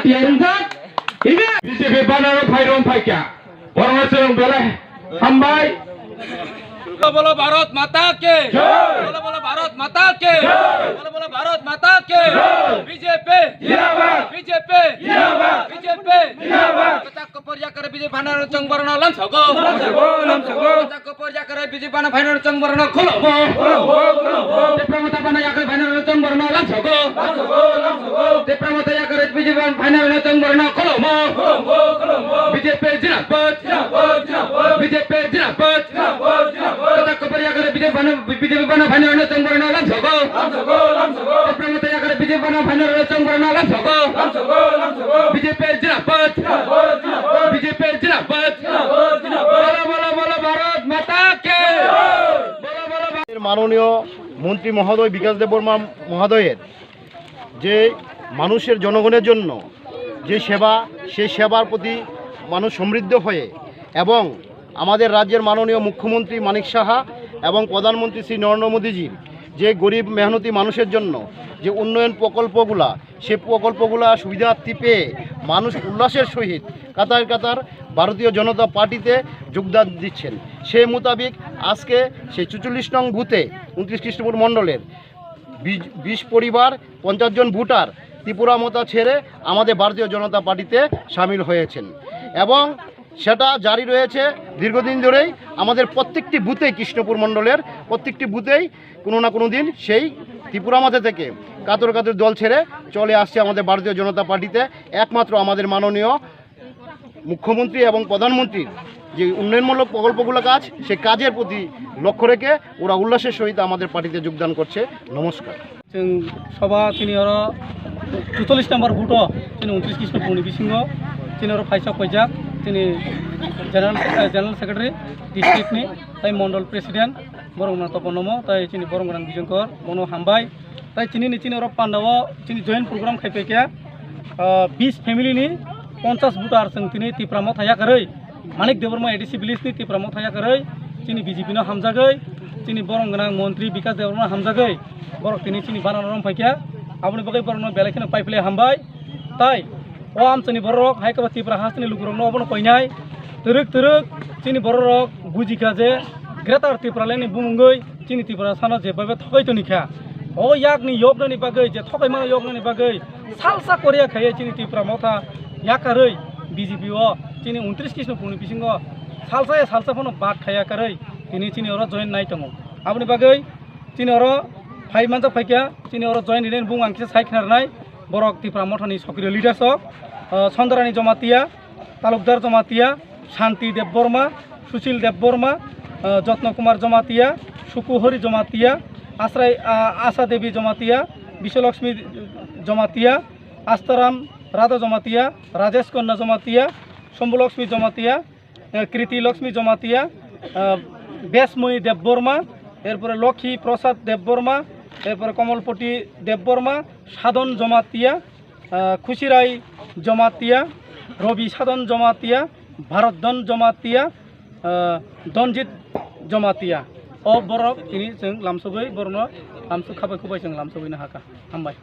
tiarungkat ini BJP banaro phairon phaikya Arunachal belai hambai बोलो भारत माता के बोलो बोलो भारत माता के बोलो बोलो भारत माता के बीजेपी जिंदाबाद बीजेपी जिंदाबाद बीजेपी जिंदाबाद कता कपर्या करे बीजेपी भानार चंगबरन लामसगो कता कपर्या करे बीजेपी भाना भानार चंगबरन खोलबो ते प्रमोता भाना याके भानार चंगबरन लामसगो ते प्रमोता याके बीजेपी भानार चंगबरन खोलबो बीजेपी जिंदाबाद बीजेपी जिंदाबाद कता कपर्या करे बीजेपी भाना भानार चंगबरन लामसगो ते प्रमोता याके बीजेपी भाना भानार चंगबरन लामसगो बीजेपी जिंदाबाद बीजेपी जिंदाबाद बोलो बोलो बोलो भारत माता के बोलो बोलो মাননীয় মন্ত্রী মহোদয় বিকাশ দেববর্মা মহোদয়ের যে মানুষের জনগণের জন্য যে সেবা সেই সেবার প্রতি মানুষ সমৃদ্ধ হয়ে এবং আমাদের রাজ্যের মাননীয় মুখ্যমন্ত্রী মানিক সাহা এবং প্রধানমন্ত্রী শ্রী নরেন্দ্র মোদীজির যে গরিব মেহনতি মানুষের জন্য যে উন্নয়ন প্রকল্পগুলা সেই প্রকল্পগুলা সুবিধার্থী পেয়ে মানুষ উল্লাসের সহিত কাতার কাতার ভারতীয় জনতা পার্টিতে যোগদান দিচ্ছেন সেই মোতাবেক আজকে সেই ৪৪ নং বুথে ২৯ কৃষ্ণপুর মণ্ডলের ২০ পরিবার ৫০ জন ভোটার ত্রিপুরা মতা ছেড়ে আমাদের ভারতীয় জনতা পার্টিতে সামিল হয়েছেন এবং সেটা জারি রয়েছে দীর্ঘদিন ধরেই আমাদের প্রত্যেকটি বুথেই কৃষ্ণপুর মণ্ডলের প্রত্যেকটি বুথেই কোনো না কোনো দিন সেই ত্রিপুরা মাথা থেকে কাতর কাতর দল ছেড়ে চলে আসছে আমাদের ভারতীয় জনতা পার্টিতে একমাত্র আমাদের মাননীয় মুখ্যমন্ত্রী এবং প্রধানমন্ত্রীর যে উন্নয়নমূলক প্রকল্পগুলো কাজ সেই কাজের প্রতি লক্ষ্য রেখে ওরা উল্লাসের সহিত আমাদের পার্টিতে যোগদান করছে নমস্কার जों सभा तिनी 44 नम्बर बुथ तिनी 29 कृष्णपुरनि बिसिंग तिनी फाइसा फैजाक तिनी जनरल सेक्रेटारि डिस्ट्रिक्टनि ताई मंडल प्रेसिडेंट बरंगना तपनम ताई तिनी बरंगना बिजंकर बनो हामबाय ताई तिनी पांडाव तिनी जॉइंट प्रोग्राम खाइफैया 20 फेमिलिनि 50 भोटार जों तिनी तिप्राम थायाखै मानिक देबबर्मा एडिसि विलेजनि तिप्राम थायाखै तिनी बीजेपीनो हामजागै तिनी बरंगना मंत्री विकास देबबर्मा हामजागै बरक तिनी चिनी बानारम फैया आपनि बगै बरनो बेलेखनो पाइपले हामबाय ताई ओ आमचनि बरक हाइकबा तिप्रा हासनि लुगुरनो अबनो कइनाय तरक चिनी बरक बुजिका जे ग्रेटर तिप्रालेनि बुमुंगै चिनी तिप्रा साना जेबाबे थकैतनिखा ओ याकनि योगनि बागै जे थकैमा योगनि बागै सालसा कोरिया खाय चिनी तिप्रा मथा याकारै बीजेपी ओ चिनी 29 कृष्णपुरनि बिसिंग सालसा फनो बात खाया करै तिनी चिनी अर जॉइन नाय दङ आपनि बागै चिनी अर फाइ मानजा फाइका चिनी अर जॉइन रिलेन बुं आंखि साइखनारनाय बरक तिप्रा मथानि सक्रिय लिडारसक चन्द्रानी जमातिया तालुकदार जमातिया शांति देबबर्मा सुशील देबबर्मा जत्न कुमार जमातिया सुकुहरी जमातिया आशा देवी जमातिया विश्वलक्ष्मी जमातिया आस्ताराम राधा जमातिया राजेश कन्या जमातिया शंभुलक्ष्मी जमातिया कृति लक्ष्मी जमातिया बेसमणि देबबर्मा एरपर लक्ष्मी प्रसाद देबबर्मा एरपर कमलपति देबबर्मा साधन जमातिया खुशिराय जमातिया रवि साधन जमातिया भारतदन जमातिया दनजित जमातिया अ बरक तिनी जों लामसबै बरनो लामसु खाबाय खुबाय जों लामसबैनो हाका हामबाय।